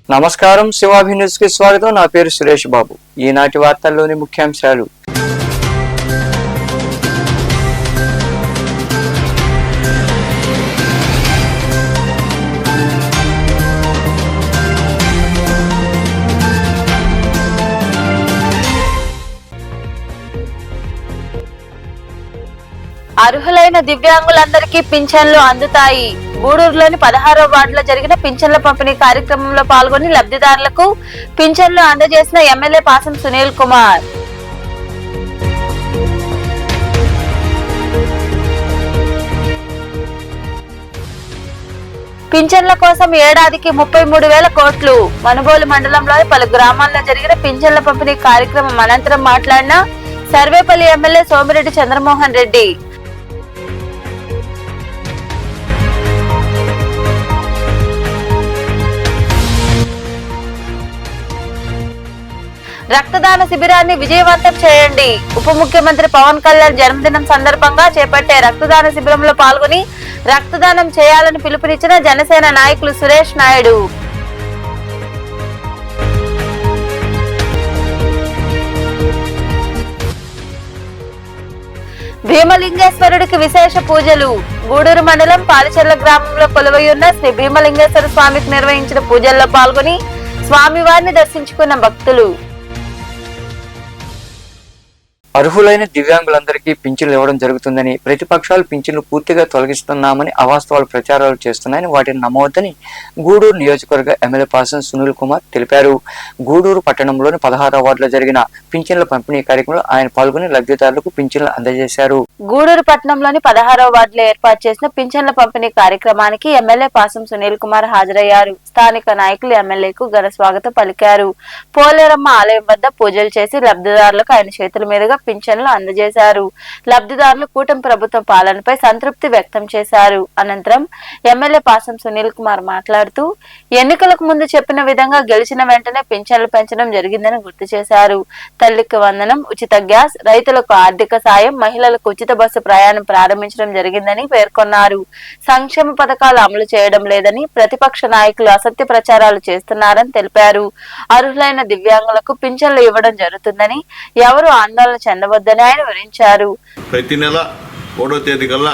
నమస్కారం, శివాభి న్యూస్ కి స్వాగతం. నా పేరు సురేష్ బాబు. ఈనాటి వార్తల్లోని ముఖ్యాంశాలు. అర్హులైన దివ్యాంగులందరికీ పింఛన్లు అందుతాయి. గూడూరులోని 16వ వార్డులో జరిగిన పింఛన్ల పంపిణీ కార్యక్రమంలో పాల్గొని లబ్ధిదారులకు పింఛన్లు అందజేసిన ఎమ్మెల్యే పాసం సునీల్ కుమార్. పింఛన్ల కోసం ఏడాదికి 33,000 కోట్లు. మనుబోలు మండలంలోని పలు గ్రామాల్లో జరిగిన పింఛన్ల పంపిణీ కార్యక్రమం అనంతరం మాట్లాడిన సర్వేపల్లి ఎమ్మెల్యే సోమిరెడ్డి చంద్రమోహన్ రెడ్డి, రక్తదాన శిబిరాన్ని విజయవంతం చేయండి. ఉప ముఖ్యమంత్రి పవన్ కళ్యాణ్ జన్మదినం సందర్భంగా చేపట్టే రక్తదాన శిబిరంలో పాల్గొని రక్తదానం చేయాలని పిలుపునిచ్చిన జనసేన నాయకులు సురేష్ నాయుడు. భీమలింగేశ్వరుడికి విశేష పూజలు. గూడూరు మండలం పాలిచెర్ల గ్రామంలో కొలువై ఉన్న శ్రీ భీమలింగేశ్వర స్వామికి నిర్వహించిన పూజల్లో పాల్గొని స్వామివారిని దర్శించుకున్న భక్తులు. అర్హులైన దివ్యాంగులందరికీ పింఛన్లు ఇవ్వడం జరుగుతుందని, ప్రతిపక్షాలు పింఛన్లు పూర్తిగా తొలగిస్తున్నామని అవాస్తవాలు ప్రచారాలు చేస్తున్నాయని వాటిని నమ్మవద్దని గూడూరు నియోజకవర్గ ఎమ్మెల్యే పాసం సునీల్ కుమార్ తెలిపారు. గూడూరు పట్టణంలోని 16వ వార్డులో జరిగిన పింఛన్ల పంపిణీ కార్యక్రమంలో ఆయన పాల్గొని లబ్ధిదారులకు పింఛన్లు అందజేశారు. గూడూరు పట్టణంలోని 16వ వార్డులో ఏర్పాటు చేసిన పింఛన్ల పంపిణీ కార్యక్రమానికి ఎమ్మెల్యే పాసం సునీల్ కుమార్ హాజరయ్యారు. స్థానిక నాయకులు ఎమ్మెల్యేకు ఘన స్వాగతం పలికారు. పోలేరమ్మ ఆలయం వద్ద పూజలు చేసి లబ్ధిదారులకు ఆయన చేతుల మీదుగా పింఛన్లు అందజేశారు. లబ్ధిదారులు కూటమి ప్రభుత్వం పాలనపై సంతృప్తి వ్యక్తం చేశారు. అనంతరం ఎమ్మెల్యే పాసం సునీల్ కుమార్ మాట్లాడుతూ ఎన్నికలకు ముందు చెప్పిన విధంగా గెలిచిన వెంటనే పింఛన్లు పెంచడం జరిగిందని గుర్తు చేశారు. తల్లికి వందనం, ఉచిత గ్యాస్, రైతులకు ఆర్థిక సాయం, మహిళలకు ఉచిత బస్సు ప్రయాణం ప్రారంభించడం జరిగిందని పేర్కొన్నారు. సంక్షేమ పథకాలు అమలు చేయడం లేదని ప్రతిపక్ష నాయకులు అసత్య ప్రచారాలు చేస్తున్నారని తెలిపారు. అర్హులైన దివ్యాంగులకు పింఛన్లు ఇవ్వడం జరుగుతుందని, ఎవరు ఆందోళన చెందవద్దని ఆయన వివరించారు. ప్రతి నెల 3వ తేదీ కల్లా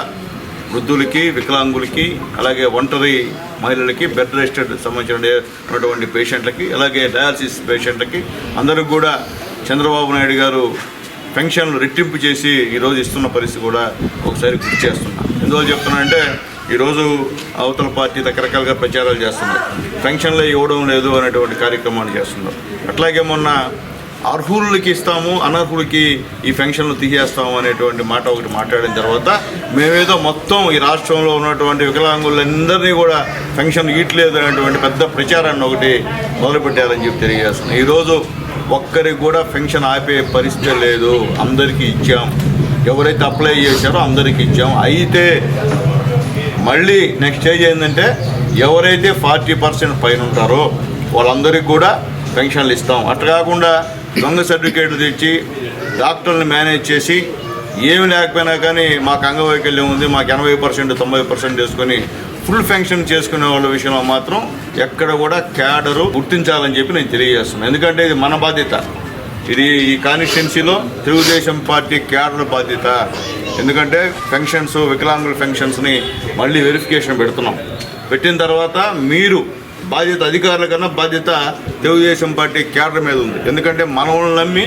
వృద్ధులకి, వికలాంగులకి, అలాగే ఒంటరి మహిళలకి, బెడ్ రెస్టెడ్ సంబంధించినటువంటి పేషెంట్లకి, అలాగే డయాలసిస్ పేషెంట్లకి అందరికి కూడా చంద్రబాబు నాయుడు గారు పెన్షన్లు రెట్టింపు చేసి ఈరోజు ఇస్తున్న పరిస్థితి కూడా ఒకసారి గుర్తు చేస్తున్నా. ఎందువల్ల చెప్తున్నానంటే ఈరోజు అవతల పార్టీ రకరకాలుగా ప్రచారాలు చేస్తున్నారు. పెన్షన్లు ఇవ్వడం లేదు అనేటువంటి కార్యక్రమాన్ని చేస్తున్నారు. అట్లాగే మొన్న అర్హులకి ఇస్తాము, అనర్హులకి ఈ పెన్షన్లు తీసేస్తాము అనేటువంటి మాట ఒకటి మాట్లాడిన తర్వాత మేమేదో మొత్తం ఈ రాష్ట్రంలో ఉన్నటువంటి వికలాంగులందరినీ కూడా పెన్షన్ ఇవ్వట్లేదు అనేటువంటి పెద్ద ప్రచారాన్ని ఒకటి మొదలుపెట్టారని చెప్పి తెలియజేస్తున్నాం. ఈరోజు ఒక్కరికి కూడా పెన్షన్ ఆపే పరిస్థితి లేదు. అందరికీ ఇచ్చాం. ఎవరైతే అప్లై చేశారో అందరికీ ఇచ్చాం. అయితే మళ్ళీ నెక్స్ట్ స్టేజ్ ఏంటంటే ఎవరైతే 40% పైన ఉంటారో వాళ్ళందరికీ కూడా పెన్షన్లు ఇస్తాం. అట్లా కాకుండా దొంగ సర్టిఫికేట్లు తెచ్చి డాక్టర్ని మేనేజ్ చేసి ఏమి లేకపోయినా కానీ మాకు అంగవైకల్యం ఉంది, మాకు 80% 90% వేసుకొని ఫుల్ పెన్షన్ చేసుకునే వాళ్ళ విషయంలో మాత్రం ఎక్కడ కూడా క్యాడరు గుర్తించాలని చెప్పి నేను తెలియజేస్తున్నాను. ఎందుకంటే ఇది మన బాధ్యత. ఇది ఈ కాన్స్టిట్యున్సీలో తెలుగుదేశం పార్టీ క్యాడర్ బాధ్యత. ఎందుకంటే పెన్షన్స్, వికలాంగుల పెన్షన్స్ని మళ్ళీ వెరిఫికేషన్ పెడుతున్నాం. పెట్టిన తర్వాత మీరు బాధ్యత, అధికారుల కన్నా బాధ్యత తెలుగుదేశం పార్టీ క్యాడర్ మీద ఉంది. ఎందుకంటే మనల్ని నమ్మి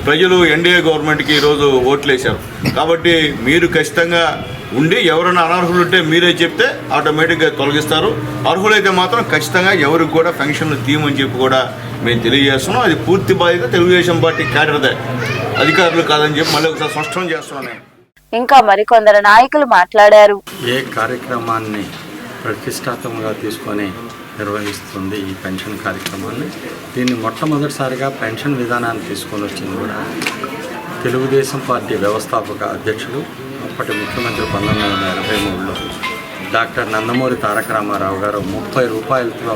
ప్రజలు ఎన్డీఏ గవర్నమెంట్కి ఈరోజు ఓట్లేశారు. కాబట్టి మీరు ఖచ్చితంగా ఉండి ఎవరైనా అనర్హులు ఉంటే మీరే చెప్తే ఆటోమేటిక్గా తొలగిస్తారు. అర్హులైతే మాత్రం ఖచ్చితంగా ఎవరికి కూడా పెన్షన్లు తీయమని చెప్పి కూడా మేము తెలియజేస్తున్నాం. అది పూర్తి బాధ్యత తెలుగుదేశం పార్టీ క్యాడర్దే, అధికారులు కాదని చెప్పి మళ్ళీ ఒకసారి స్పష్టం చేస్తున్నాను. ఇంకా మరికొందరు నాయకులు మాట్లాడారు. ఏ కార్యక్రమాన్ని ప్రతిష్టాత్మకంగా తీసుకొని నిర్వహిస్తుంది ఈ పెన్షన్ కార్యక్రమాన్ని. దీన్ని మొట్టమొదటిసారిగా పెన్షన్ విధానాన్ని తీసుకొని వచ్చింది కూడా తెలుగుదేశం పార్టీ వ్యవస్థాపక అధ్యక్షులు, అప్పటి ముఖ్యమంత్రి 1983లో డాక్టర్ నందమూరి తారక రామారావు గారు 30 రూపాయలతో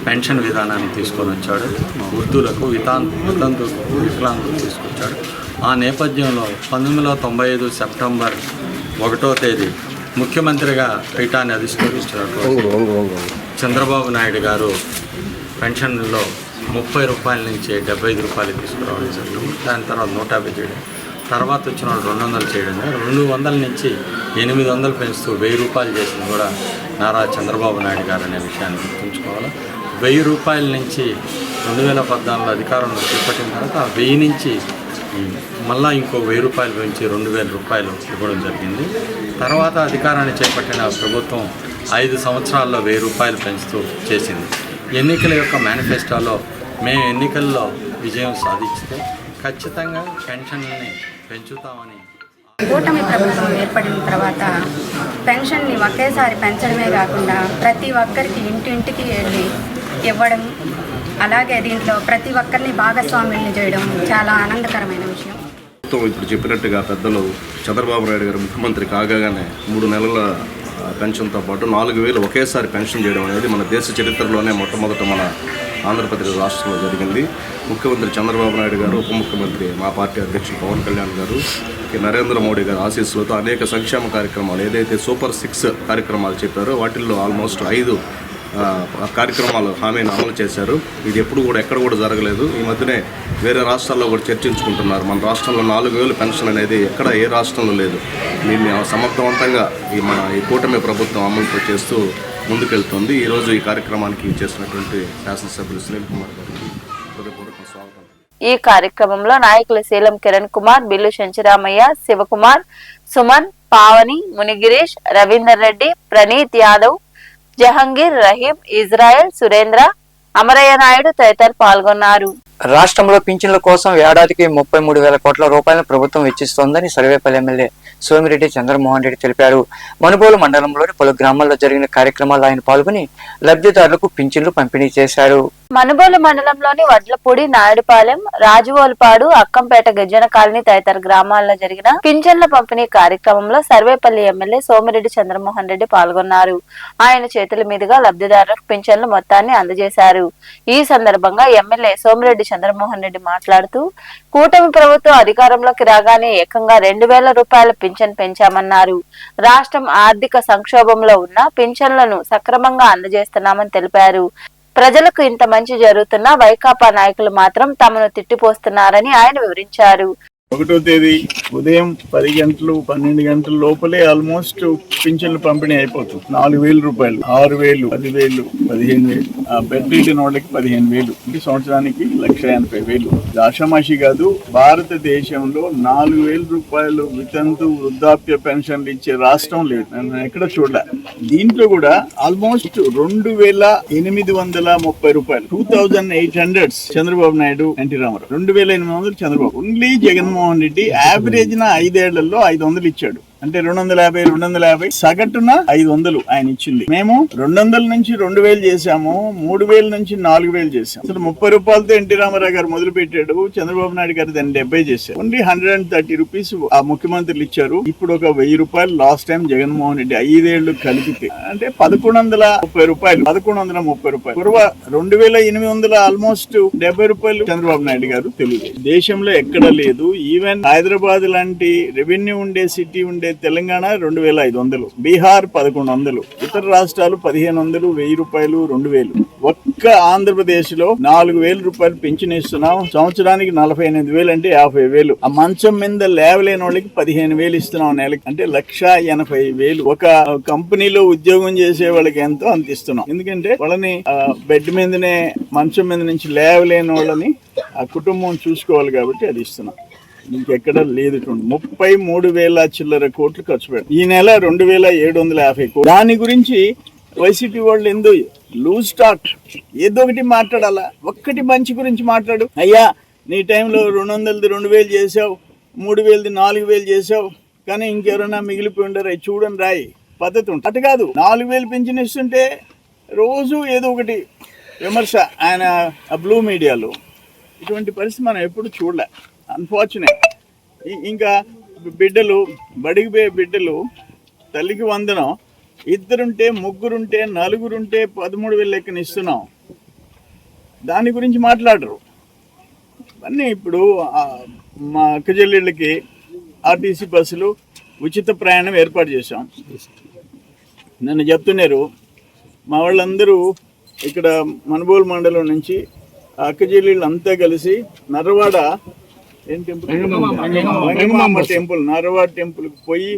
పెన్షన్ విధానాన్ని తీసుకొని వచ్చాడు. వృద్ధులకు వితంతువులకు వికలాంగులకు తీసుకొచ్చాడు. ఆ నేపథ్యంలో 1995 సెప్టెంబర్ 1వ తేదీ ముఖ్యమంత్రిగా పీఠాన్ని అధిష్ఠించినటువంటి చంద్రబాబు నాయుడు గారు పెన్షన్లో 30 రూపాయల నుంచి 75 రూపాయలు తీసుకురావడం జరిగింది. దాని తర్వాత 150 చేయడం, తర్వాత వచ్చిన 200 చేయడం, 200 నుంచి 800 పెంచుతూ 1000 రూపాయలు చేసింది కూడా నారా చంద్రబాబు నాయుడు గారు అనే విషయాన్ని గుర్తుంచుకోవాలి. 1000 రూపాయల నుంచి 2014 అధికారంలో చేపట్టిన తర్వాత 1000 నుంచి మళ్ళా ఇంకో 1000 రూపాయలు పెంచి 2000 రూపాయలు ఇవ్వడం జరిగింది. తర్వాత అధికారాన్ని చేపట్టిన ప్రభుత్వం 5 సంవత్సరాల్లో 1000 రూపాయలు పెంచుతూ చేసింది. ఎన్నికల యొక్క మేనిఫెస్టోలో మేము ఎన్నికల్లో విజయం సాధిస్తే ఖచ్చితంగా పెన్షన్ని పెంచుతామని. కూటమి ప్రభుత్వం ఏర్పడిన తర్వాత పెన్షన్ని ఒకేసారి పెంచడమే కాకుండా ప్రతి ఒక్కరికి ఇంటింటికి వెళ్ళి ఇవ్వడం, అలాగే దీంట్లో ప్రతి ఒక్కరిని భాగస్వామ్యుల్ని చేయడం చాలా ఆనందకరమైన విషయం. ఇప్పుడు చెప్పినట్టుగా పెద్దలు చంద్రబాబు నాయుడు గారు ముఖ్యమంత్రి కాగానే 3 నెలల పెన్షన్తో పాటు 4000 ఒకేసారి పెన్షన్ చేయడం అనేది మన దేశ చరిత్రలోనే మొట్టమొదట మన ఆంధ్రప్రదేశ్ రాష్ట్రంలో జరిగింది. ముఖ్యమంత్రి చంద్రబాబు నాయుడు గారు, ఉప ముఖ్యమంత్రి మా పార్టీ అధ్యక్షుడు పవన్ కళ్యాణ్ గారు, నరేంద్ర మోడీ గారి ఆశీస్సులతో అనేక సంక్షేమ కార్యక్రమాలు ఏదైతే సూపర్ 6 కార్యక్రమాలు చెప్పారో వాటిల్లో ఆల్మోస్ట్ 5 కార్యక్రమాలు హామీని అమలు చేశారు. ఇది ఎప్పుడు కూడా ఎక్కడ కూడా జరగలేదు. ఈ మధ్యనే వేరే రాష్ట్రాల్లో కూడా చర్చించుకుంటున్నారు. మన రాష్ట్రంలో 4000 పెన్షన్ అనేది ఎక్కడ ఏ రాష్ట్రంలో లేదు. దీన్ని సమర్థవంతంగా ఈ కూటమి ప్రభుత్వం అమలు చేస్తూ ముందుకెళ్తుంది. ఈరోజు ఈ కార్యక్రమానికి చేసినటువంటి శాసనసభ్యులు సునీల్ కుమార్ గారికి హృదయపూర్వక స్వాగతం. ఈ కార్యక్రమంలో నాయకులు శీలం కిరణ్ కుమార్, బిల్లు శంచరామయ్య, శివకుమార్, సుమన్, పావని, మునిగిరీష్, రవీందర్ రెడ్డి, ప్రణీత్ యాదవ్, జహంగీర్, రహీం, ఇజ్రాయెల్, సురేంద్ర, అమరయ్య నాయుడు తదితరులు పాల్గొన్నారు. రాష్ట్రంలో పింఛన్ల కోసం ఏడాదికి 33,000 కోట్ల రూపాయలను ప్రభుత్వం వెచ్చిస్తోందని సర్వేపల్లి ఎమ్మెల్యే సోమిరెడ్డి చంద్రమోహన్ రెడ్డి తెలిపారు. మనుబోలు మండలంలోని పలు గ్రామాల్లో జరిగిన కార్యక్రమాల్లో ఆయన పాల్గొని లబ్ధిదారులకు పింఛన్లు పంపిణీ చేశారు. మనుబోలు మండలంలోని వడ్లపూడి, నాయుడుపాలెం, రాజువోల్పాడు, అక్కంపేట, గిరిజన కాలనీ తదితర గ్రామాల్లో జరిగిన పింఛన్ల పంపిణీ కార్యక్రమంలో సర్వేపల్లి ఎమ్మెల్యే సోమిరెడ్డి చంద్రమోహన్ రెడ్డి పాల్గొన్నారు. ఆయన చేతుల మీదుగా లబ్ధిదారులకు పింఛన్ల మొత్తాన్ని అందజేశారు. ఈ సందర్భంగా ఎమ్మెల్యే సోమిరెడ్డి చంద్రమోహన్ రెడ్డి మాట్లాడుతూ కూటమి ప్రభుత్వం అధికారంలోకి రాగానే ఏకంగా 2,000 రూపాయల పింఛన్ పెంచామన్నారు. రాష్ట్రం ఆర్థిక సంక్షోభంలో ఉన్న పింఛన్లను సక్రమంగా అందజేస్తున్నామని తెలిపారు. ప్రజలకు ఇంత మంచి జరుగుతున్నా వైకాపా నాయకులు మాత్రం తమను తిట్టిపోస్తున్నారని ఆయన వివరించారు. 1వ తేదీ ఉదయం 10 గంటలు 12 గంటల లోపలే ఆల్మోస్ట్ పింఛన్లు పంపిణీ అయిపోతుంది. 4,000 రూపాయలు, 6,000, 10,000, 15,000, బెడ్ రీడిన వాళ్ళకి 15,000, అంటే సంవత్సరానికి 1,80,000. ఆషామాషి కాదు. భారతదేశంలో 4,000 రూపాయలు వితంతు వృద్ధాప్య పెన్షన్లు ఇచ్చే రాష్ట్రం లేదు. నేను ఎక్కడ చూడలే. దీంట్లో కూడా ఆల్మోస్ట్ 2,830 రూపాయలు, 2,800 చంద్రబాబు నాయుడు, ఎన్టీ రామారావు, 2,800 చంద్రబాబు. ఓన్లీ జగన్మోహన్ రెడ్డి యావరేజ్ 5 ఏళ్లలో 500 ఇచ్చాడు. అంటే 250, 250 సగటున 500 ఆయన ఇచ్చింది. మేము 200 నుంచి 2,000 చేశాము, 3,000 నుంచి 4,000 చేశాము. అసలు 30 రూపాయలతో ఎన్టీ రామారావు గారు మొదలు పెట్టాడు. చంద్రబాబు నాయుడు గారు దాన్ని 70 చేశారు. ఓన్లీ 130 రూపీస్ ఆ ముఖ్యమంత్రులు ఇచ్చారు. ఇప్పుడు ఒక 1,000 రూపాయలు లాస్ట్ టైం జగన్మోహన్ రెడ్డి 5 ఏళ్లు కలిపితే అంటే 1,130 రూపాయలు, 1,130 రూపాయలు. 2,800 ఆల్మోస్ట్ 70 రూపాయలు చంద్రబాబు నాయుడు గారు. తెలుగు దేశంలో ఎక్కడ లేదు. ఈవెన్ హైదరాబాద్ లాంటి రెవెన్యూ ఉండే సిటీ ఉండే తెలంగాణ 2,500, బీహార్ 1,100, ఇతర రాష్ట్రాలు 1,500, 1,000 రూపాయలు, 2,000. ఒక్క ఆంధ్రప్రదేశ్ లో 4,000 రూపాయలు పింఛన్ ఇస్తున్నాం. సంవత్సరానికి 48,000 అంటే 50,000. ఆ మంచం మీద లేవలేని వాళ్ళకి 15,000 ఇస్తున్నాం నెలకి, అంటే 1,80,000. ఒక కంపెనీలో ఉద్యోగం చేసే వాళ్ళకి ఎంతో అంత ఇస్తున్నాం. ఎందుకంటే వాళ్ళని బెడ్ మీదనే, మంచం మీద నుంచి లేవలేని వాళ్ళని ఆ కుటుంబం చూసుకోవాలి కాబట్టి అది ఇస్తున్నాం. ఇంకెక్కడ లేదు. 33,000 చిల్లర కోట్లు ఖర్చు పెడతాం. ఈ నెల 2,750 కోట్లు. దాని గురించి వైసీపీ వాళ్ళు ఎందు లూజ్ టాక్, ఏదో ఒకటి మాట్లాడాలా. ఒక్కటి మంచి గురించి మాట్లాడు. అయ్యా నీ టైంలో 200ది 2,000 చేసావు, 3,000ది 4,000 చేసావు, కానీ ఇంకెవరైనా మిగిలిపోయి ఉండరు, అవి చూడని రాయి పద్ధతి ఉంటుంది. అటు కాదు, 4,000 పింఛన్ ఇస్తుంటే రోజు ఏదో ఒకటి విమర్శ ఆయన బ్లూ మీడియాలో. ఇటువంటి పరిస్థితి మనం ఎప్పుడు చూడలే. అన్ఫార్చునేట్. ఇంకా బిడ్డలు, బడికి పోయే బిడ్డలు తల్లికి వందనం ఇద్దరుంటే, ముగ్గురుంటే, నలుగురుంటే 13,000 లెక్కన ఇస్తున్నాం. దాని గురించి మాట్లాడరు. అన్నీ ఇప్పుడు మా అక్క చెల్లెళ్ళకి ఆర్టీసీ బస్సులు ఉచిత ప్రయాణం ఏర్పాటు చేశాం. నన్ను చెప్తున్నారు మా వాళ్ళందరూ ఇక్కడ మనుబోలు మండలం నుంచి అక్క చెల్లెళ్ళు అంతా కలిసి నర్రవాడ ఏం టెంపుల్, వెంగమాంబ టెంపుల్, నర్రవాడ టెంపుల్కి పోయి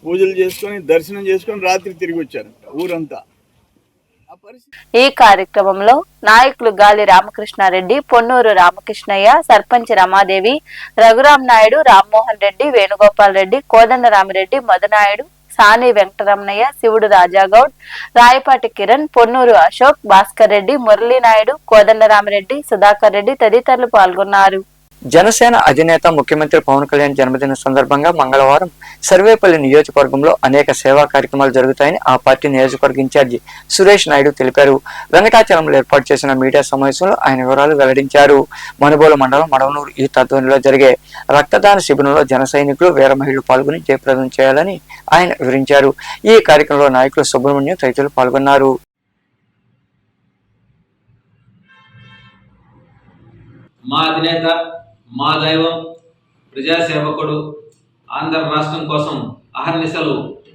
పూజలు చేసుకొని దర్శనం చేసుకొని రాత్రి తిరిగి వచ్చారంట ఊరంతా. ఈ కార్యక్రమంలో నాయకులు గాలి రామకృష్ణారెడ్డి, పొన్నూరు రామకృష్ణయ్య, సర్పంచ్ రమాదేవి, రఘురామ్ నాయుడు, రామ్మోహన్ రెడ్డి, వేణుగోపాల్ రెడ్డి, కోదండరామిరెడ్డి, మధునాయుడు, సాని వెంకటరమణయ్య, శివుడు రాజాగౌడ్, రాయపాటి కిరణ్, పొన్నూరు అశోక్, భాస్కర్ రెడ్డి, మురళీనాయుడు, కోదండరామిరెడ్డి, సుధాకర్ రెడ్డి తదితరులు పాల్గొన్నారు. జనసేన అధినేత ముఖ్యమంత్రి పవన్ కళ్యాణ్ జన్మదిన సందర్భంగా మంగళవారం సర్వేపల్లి నియోజకవర్గంలో అనేక సేవా కార్యక్రమాలు జరుగుతాయని ఆ పార్టీ నియోజకవర్గ ఇన్ఛార్జి సురేష్ నాయుడు తెలిపారు. వెంకటాచలంలో ఏర్పాటు చేసిన మీడియా సమావేశంలో ఆయన వివరాలు వెల్లడించారు. మనుబోలు మండలం మడవనూరు ఈ తత్వంలో జరిగే రక్తదాన శిబిరంలో జన సైనికులు, వీర మహిళలు పాల్గొని జయప్రదం చేయాలని ఆయన వివరించారు. ఈ కార్యక్రమంలో నాయకులు సుబ్రహ్మణ్యం తదితరులు పాల్గొన్నారు. మా అధినేత, మా దైవం, ప్రజాసేవకుడు, ఆంధ్ర రాష్ట్రం కోసం అహర్నిశలు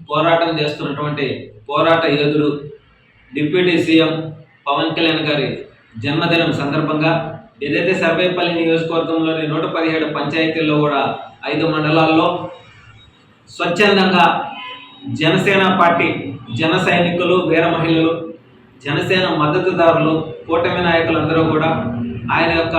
పోరాటం చేస్తున్నటువంటి పోరాట యోధుడు, డిప్యూటీ సీఎం పవన్ కళ్యాణ్ గారి జన్మదినం సందర్భంగా ఏదైతే సర్వేపల్లి నియోజకవర్గంలోని 117 పంచాయతీల్లో కూడా 5 మండలాల్లో స్వచ్ఛందంగా జనసేన పార్టీ జన సైనికులు, వీర మహిళలు, జనసేన మద్దతుదారులు, కూటమి నాయకులందరూ కూడా ఆయన యొక్క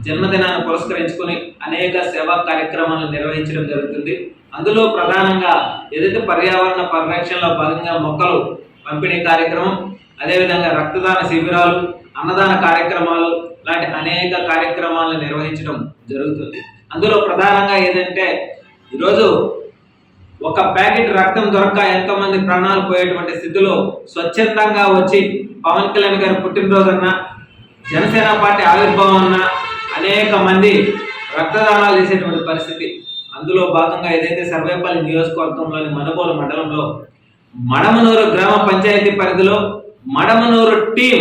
జన్మదినాన్ని పురస్కరించుకొని అనేక సేవా కార్యక్రమాలను నిర్వహించడం జరుగుతుంది. అందులో ప్రధానంగా ఏదైతే పర్యావరణ పరిరక్షణలో భాగంగా మొక్కలు పంపిణీ కార్యక్రమం, అదేవిధంగా రక్తదాన శిబిరాలు, అన్నదాన కార్యక్రమాలు లాంటి అనేక కార్యక్రమాలను నిర్వహించడం జరుగుతుంది. అందులో ప్రధానంగా ఏదంటే ఈరోజు ఒక ప్యాకెట్ రక్తం దొరక్క ఎంతోమంది ప్రాణాలు పోయేటువంటి స్థితిలో స్వచ్ఛందంగా వచ్చి పవన్ కళ్యాణ్ గారి పుట్టినరోజన్నా, జనసేన పార్టీ ఆవిర్భావం అన్నా అనేక మంది రక్తదానాలు చేసేటువంటి పరిస్థితి. అందులో భాగంగా ఏదైతే సర్వేపల్లి నియోజకవర్గంలోని మనుబోలు మండలంలో మడమనూరు గ్రామ పంచాయతీ పరిధిలో మడమనూరు టీం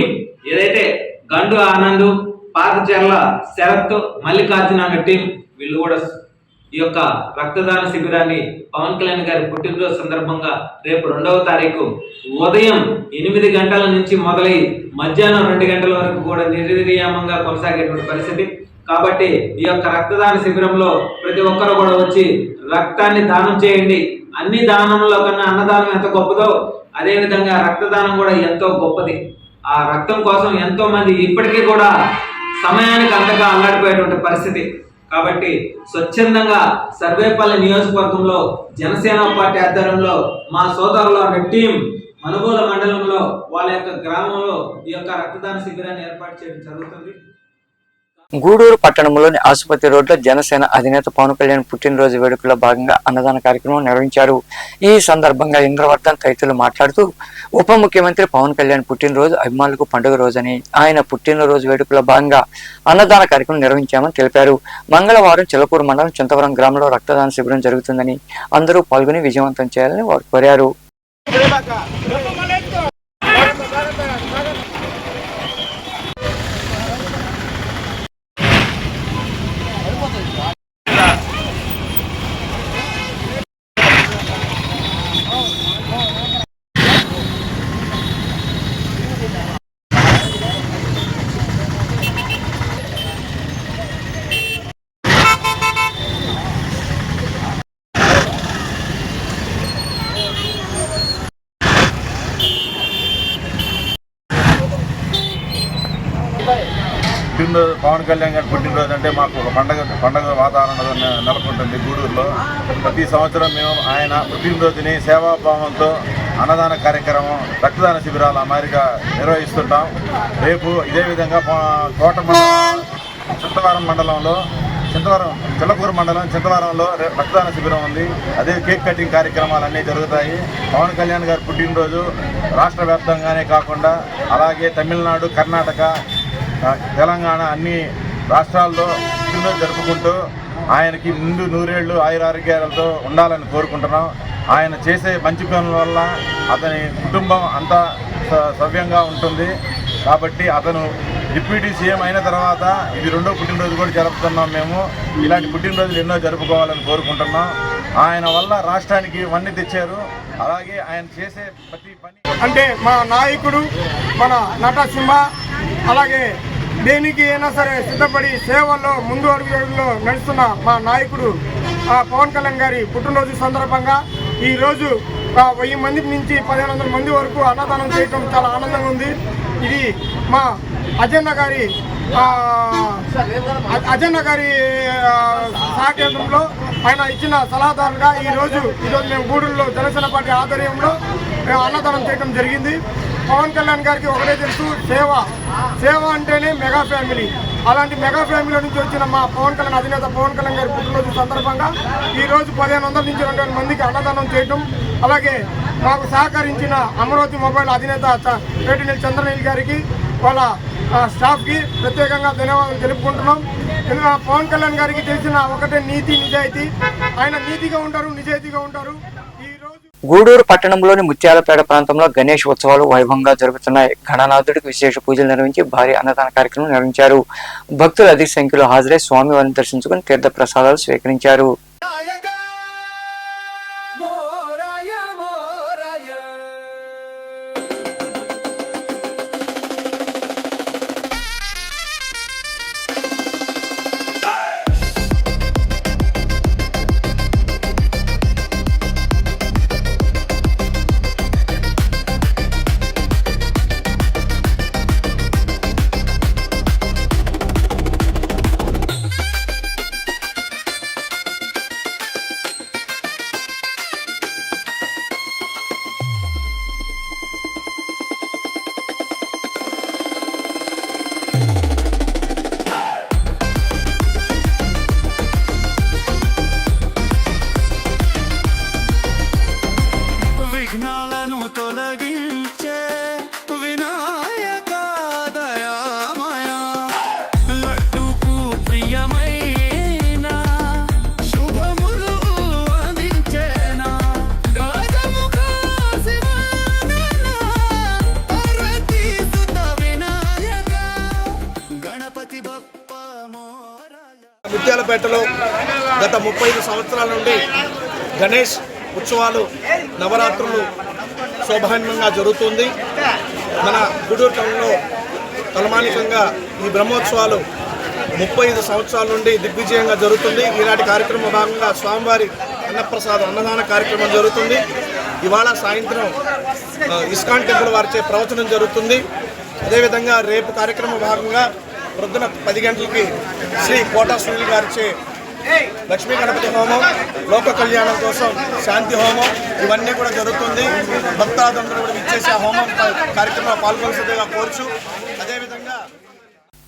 ఏదైతే గండు ఆనంద్, పాతచెర్ల శరత్, మల్లికార్జున అనే టీం వీళ్ళు కూడా ఈ యొక్క రక్తదాన శిబిరాన్ని పవన్ కళ్యాణ్ గారి పుట్టినరోజు సందర్భంగా రేపు 2వ తారీఖు ఉదయం 8 గంటల నుంచి మొదలై మధ్యాహ్నం 2 గంటల వరకు కూడా నిర్విరామంగా కొనసాగేటువంటి పరిస్థితి. కాబట్టి ఈ యొక్క రక్తదాన శిబిరంలో ప్రతి ఒక్కరు కూడా వచ్చి రక్తాన్ని దానం చేయండి. అన్ని దానంలో కన్నా అన్నదానం ఎంత గొప్పదో అదే విధంగా రక్తదానం కూడా ఎంతో గొప్పది. ఆ రక్తం కోసం ఎంతో మంది ఇప్పటికీ కూడా సమయానికి అందగా అల్లాడిపోయేటువంటి పరిస్థితి. కాబట్టి స్వచ్ఛందంగా సర్వేపల్లి నియోజకవర్గంలో జనసేన పార్టీ ఆధ్వర్యంలో మా సోదరుల టీం మనుబోలు మండలంలో వాళ్ళ యొక్క గ్రామంలో ఈ యొక్క రక్తదాన శిబిరాన్ని ఏర్పాటు చేయడం జరుగుతుంది. గూడూరు పట్టణంలోని ఆసుపత్రి రోడ్లో జనసేన అధినేత పవన్ కళ్యాణ్ పుట్టినరోజు వేడుకల్లో భాగంగా అన్నదాన కార్యక్రమం నిర్వహించారు. ఈ సందర్భంగా ఇంద్రవర్ధన్ తదితరులు మాట్లాడుతూ ఉప ముఖ్యమంత్రి పవన్ కళ్యాణ్ పుట్టినరోజు అభిమానులకు పండుగ రోజని, ఆయన పుట్టినరోజు వేడుకల్లో భాగంగా అన్నదాన కార్యక్రమం నిర్వహించామని తెలిపారు. మంగళవారం చిలకూరు మండలం చింతవరం గ్రామంలో రక్తదాన శిబిరం జరుగుతుందని, అందరూ పాల్గొని విజయవంతం చేయాలని వారు కోరారు. పుట్టినరోజు పవన్ కళ్యాణ్ గారి పుట్టినరోజు అంటే మాకు ఒక పండగ వాతావరణం నెలకొంటుంది గూడూరులో. ప్రతి సంవత్సరం మేము ఆయన పుట్టినరోజుని సేవాభావంతో అన్నదాన కార్యక్రమం, రక్తదాన శిబిరాలు అమారిగా నిర్వహిస్తుంటాం. రేపు ఇదే విధంగా చింతవరం మండలంలో చిలకూరు మండలం చింతవరంలో రక్తదాన శిబిరం ఉంది. అదే కేక్ కటింగ్ కార్యక్రమాలన్నీ జరుగుతాయి. పవన్ కళ్యాణ్ గారి పుట్టినరోజు రాష్ట్ర వ్యాప్తంగానే కాకుండా అలాగే తమిళనాడు, కర్ణాటక, తెలంగాణ అన్ని రాష్ట్రాల్లో పుట్టినరోజు జరుపుకుంటూ ఆయనకి ముందు 100 ఏళ్ళు ఆయురారోగ్యాలతో ఉండాలని కోరుకుంటున్నాం. ఆయన చేసే మంచి పనుల వల్ల అతని కుటుంబం అంతా సవ్యంగా ఉంటుంది. కాబట్టి అతను డిప్యూటీ సీఎం అయిన తర్వాత ఇది 2వ పుట్టినరోజు కూడా జరుపుతున్నాం. మేము ఇలాంటి పుట్టినరోజులు ఎన్నో జరుపుకోవాలని కోరుకుంటున్నాం. ఆయన వల్ల రాష్ట్రానికి ఇవన్నీ తెచ్చారు. అలాగే ఆయన చేసే ప్రతి పని అంటే మా నాయకుడు, మన నటసింహ, అలాగే దేనికి అయినా సరే సిద్ధపడి సేవల్లో ముందు అడుగులో నడుస్తున్న మా నాయకుడు పవన్ కళ్యాణ్ గారి పుట్టినరోజు సందర్భంగా ఈరోజు 1000 మంది నుంచి 1500 మంది వరకు అన్నదానం చేయడం చాలా ఆనందంగా ఉంది. ఇది మా అజన్న గారి సహకేంద్రంలో ఆయన ఇచ్చిన సలహాదారుగా ఈరోజు మేము గూడూరులో జనసేన పార్టీ ఆధ్వర్యంలో మేము అన్నదానం చేయడం జరిగింది. పవన్ కళ్యాణ్ గారికి ఒకటే తెలుసు, సేవ అంటేనే మెగా ఫ్యామిలీ. అలాంటి మెగా ఫ్యామిలీ నుంచి వచ్చిన మా పవన్ కళ్యాణ్ అధినేత పవన్ కళ్యాణ్ గారి పుట్టినరోజు సందర్భంగా ఈరోజు 1500 నుంచి 2000 మందికి అన్నదానం చేయడం, అలాగే మాకు సహకరించిన అమరావతి మొబైల్ అధినేత పేటినేని చంద్రనీల్ గారికి, వాళ్ళ స్టాఫ్కి ప్రత్యేకంగా ధన్యవాదాలు తెలుపుకుంటున్నాం. ఎందుకంటే పవన్ కళ్యాణ్ గారికి తెలిసిన ఒకటే నీతి, నిజాయితీ. ఆయన నీతిగా ఉంటారు, నిజాయితీగా ఉంటారు. గూడూరు పట్టణంలోని ముత్యాలపేట ప్రాంతంలో గణేష్ ఉత్సవాలు వైభవంగా జరుగుతున్నాయి. గణనాథుడికి విశేష పూజలు నిర్వహించి భారీ అన్నదాన కార్యక్రమం నిర్వహించారు. భక్తులు అధిక సంఖ్యలో హాజరై స్వామివారిని దర్శించుకుని తీర్థ ప్రసాదాలు స్వీకరించారు. ముత్యాలపేటలో గత 35 సంవత్సరాల నుండి గణేష్ ఉత్సవాలు, నవరాత్రులు శోభాన్యంగా జరుగుతుంది. మన గూడూరు టౌన్లో తలమానికంగా ఈ బ్రహ్మోత్సవాలు 35 సంవత్సరాల నుండి దిగ్విజయంగా జరుగుతుంది. ఈనాటి కార్యక్రమం భాగంగా స్వామివారి అన్నదాన కార్యక్రమం జరుగుతుంది. ఇవాళ సాయంత్రం ఇస్కాన్ టెంపుల్ వారిచే ప్రవచనం జరుగుతుంది. అదేవిధంగా రేపు కార్యక్రమం భాగంగా ప్రొద్దున 10 గంటలకి శ్రీ కోటా సునీల్ గారిచే లక్ష్మీ గణపతి హోమం, లోక కళ్యాణం కోసం శాంతి హోమం ఇవన్నీ కూడా జరుగుతుంది. భక్తాదులందరూ కూడా ఇచ్చేసి ఆ హోమం కార్యక్రమంలో పాల్గొనగా కోరుచు. అదేవిధంగా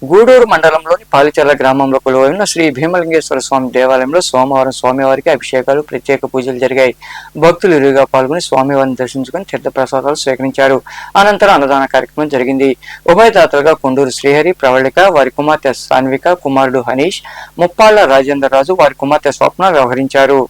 గూడూరు మండలంలోని పాలిచెర్ల గ్రామంలో కొలువైన శ్రీ భీమలింగేశ్వర స్వామి దేవాలయంలో సోమవారం స్వామివారికి అభిషేకాలు, ప్రత్యేక పూజలు జరిగాయి. భక్తులు ఇరుగా పాల్గొని స్వామివారిని దర్శించుకుని తీర్థ ప్రసాదాలు స్వీకరించారు. అనంతరం అన్నదాన కార్యక్రమం జరిగింది. ఉభయదాతలుగా కొండూరు శ్రీహరి, ప్రవళిక, వారి కుమార్తె సాన్విక, కుమారుడు హనీష్, ముప్పాళ్ల రాజేంద్ర రాజు, వారి కుమార్తె స్వప్న వ్యవహరించారు.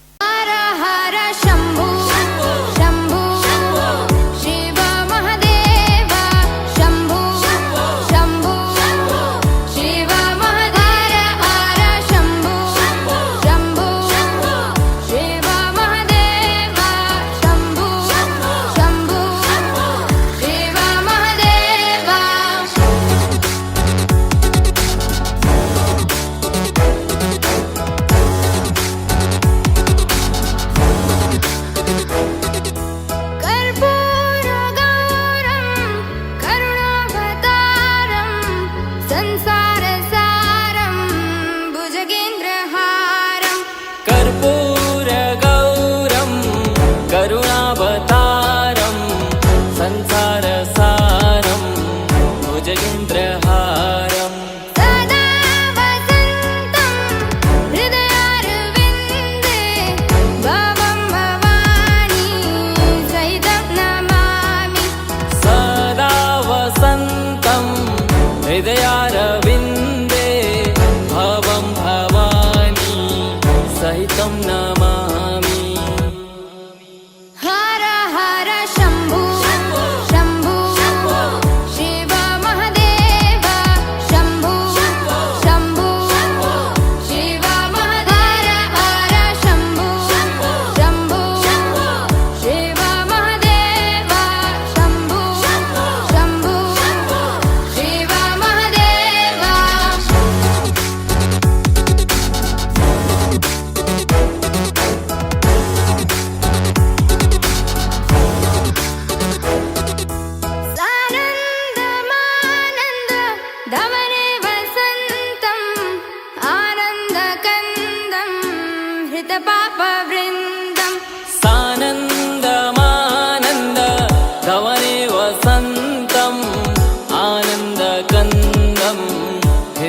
हृदयारविन्द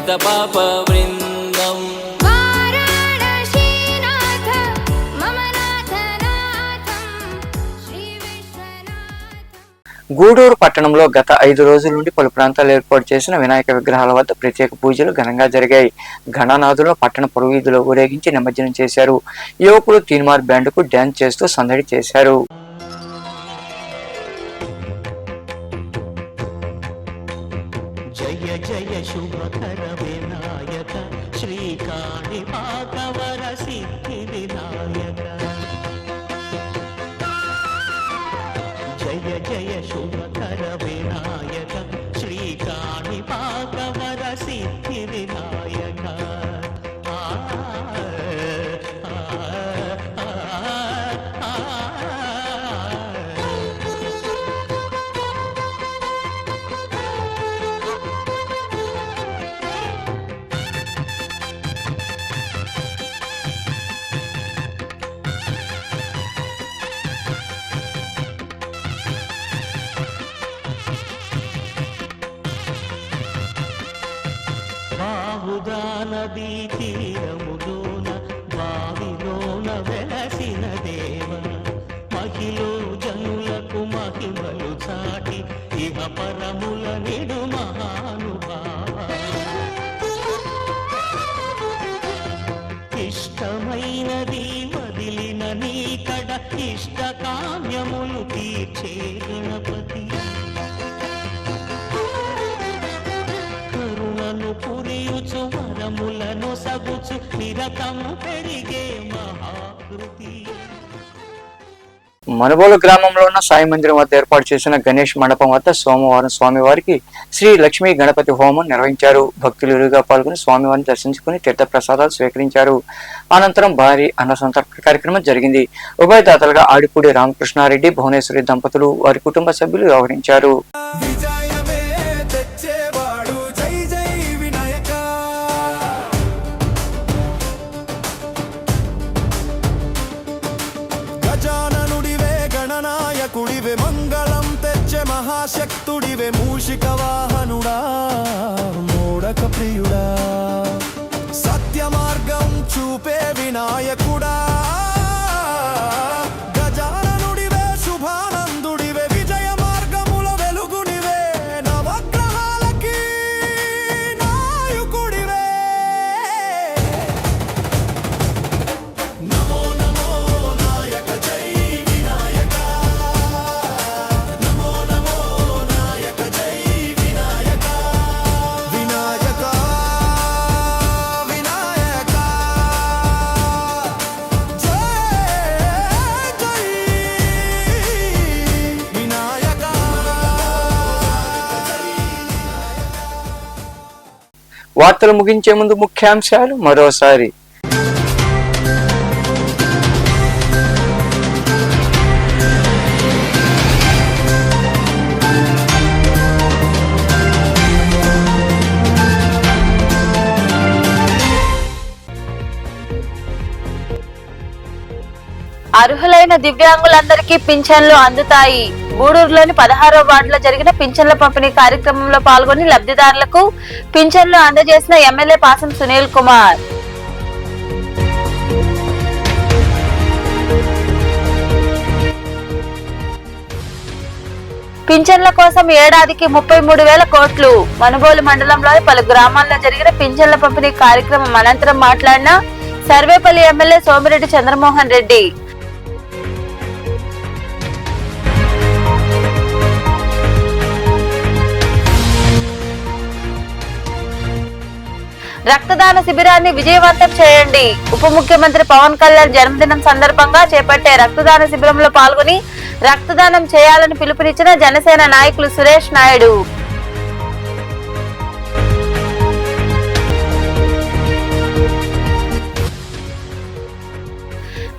పతిత పాప వృందం గూడూరు పట్టణంలో గత 5 రోజుల నుండి పలు ప్రాంతాల్లో ఏర్పాటు చేసిన వినాయక విగ్రహాల వద్ద ప్రత్యేక పూజలు ఘనంగా జరిగాయి. గణనాథులను పట్టణ పొరువీధిలో ఊరేగించి నిమజ్జనం చేశారు. యువకులు తీన్మార్ బ్యాండ్కు డ్యాన్స్ చేస్తూ సందడి చేశారు. జయ జయ శుభకర వినాయక శ్రీకాళి భాగవర సిద్ధి వినాయక జయ జయ శుభకర వినాయక శ్రీకాళి భాగవర సిద్ధి వినాయక నదీ తీరములోన బావిలోన వెలసిన దేవ మహిళ జనులకు మహిమలు చాటి ఇహ పరముల నిడు మహానుభావ ఇష్టమైనది వదిలిన నీ కడ ఇష్ట కామ్యములు తీర్చే గణపతి పురియుచు వరములను సగుచు నిరతము పెరిగే మహాకృతి. మనుబోలు గ్రామంలో ఉన్న సాయి మందిరం వద్ద ఏర్పాటు చేసిన గణేష్ మండపం వద్ద సోమవారం స్వామివారికి శ్రీ లక్ష్మీ గణపతి హోమం నిర్వహించారు. భక్తులు ఇరుగా పాల్గొని స్వామివారిని దర్శించుకుని తీర్థ ప్రసాదాలు స్వీకరించారు. అనంతరం భారీ అన్న సంతర్పణ కార్యక్రమం జరిగింది. ఉభయదాతలుగా ఆడిపూడి రామకృష్ణారెడ్డి భువనేశ్వరి దంపతులు వారి కుటుంబ సభ్యులు వ్యవహరించారు. కుడివే మంగళం తెచ్చే మహాశక్తుడివే మూషిక వాహనుడా మోడక ప్రియుడా సత్య మార్గం చూపే వినాయకుడా గజాననుడివే శుభానందుడివే విజయ మార్గముల వెలుగునివే నవగ్రహాలకి నాయకుడివే నమో నమో నాయక జై వినాయక వార్తలు ముగించే ముందు ముఖ్యాంశాలు మరోసారి. అర్హులైన దివ్యాంగులందరికీ పింఛన్లు అందుతాయి. గూడూరులోని 16వ వార్డులో జరిగిన పింఛన్ల పంపిణీ కార్యక్రమంలో పాల్గొని లబ్ధిదారులకు పింఛన్లు అందజేసిన ఎమ్మెల్యే పాసం సునీల్ కుమార్. పింఛన్ల కోసం ఏడాదికి 33,000 కోట్లు. మనుబోలు మండలంలోని పలు గ్రామాల్లో జరిగిన పింఛన్ల పంపిణీ కార్యక్రమం అనంతరం మాట్లాడిన సర్వేపల్లి ఎమ్మెల్యే సోమిరెడ్డి చంద్రమోహన్ రెడ్డి. రక్తదాన శిబిరాన్ని విజయవంతం చేయండి. ఉప ముఖ్యమంత్రి పవన్ కళ్యాణ్ జన్మదినం సందర్భంగా చేపట్టే రక్తదాన శిబిరంలో పాల్గొని రక్తదానం చేయాలని పిలుపునిచ్చిన జనసేన నాయకులు సురేష్ నాయుడు.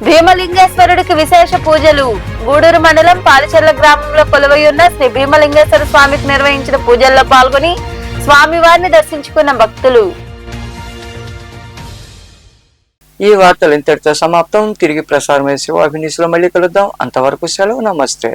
భీమలింగేశ్వరుడికి విశేష పూజలు. గూడూరు మండలం పాలిచెర్ల గ్రామంలో కొలువైయున్న శ్రీ భీమలింగేశ్వర స్వామికి నిర్వహించిన పూజల్లో పాల్గొని స్వామివారిని దర్శించుకున్న భక్తులు. ఈ వార్తలు ఇంతటితో సమాప్తం. తిరిగి ప్రసారమయ్యే శివాభినీసులో మళ్ళీ కలుద్దాం. అంతవరకు సెలవు. నమస్తే.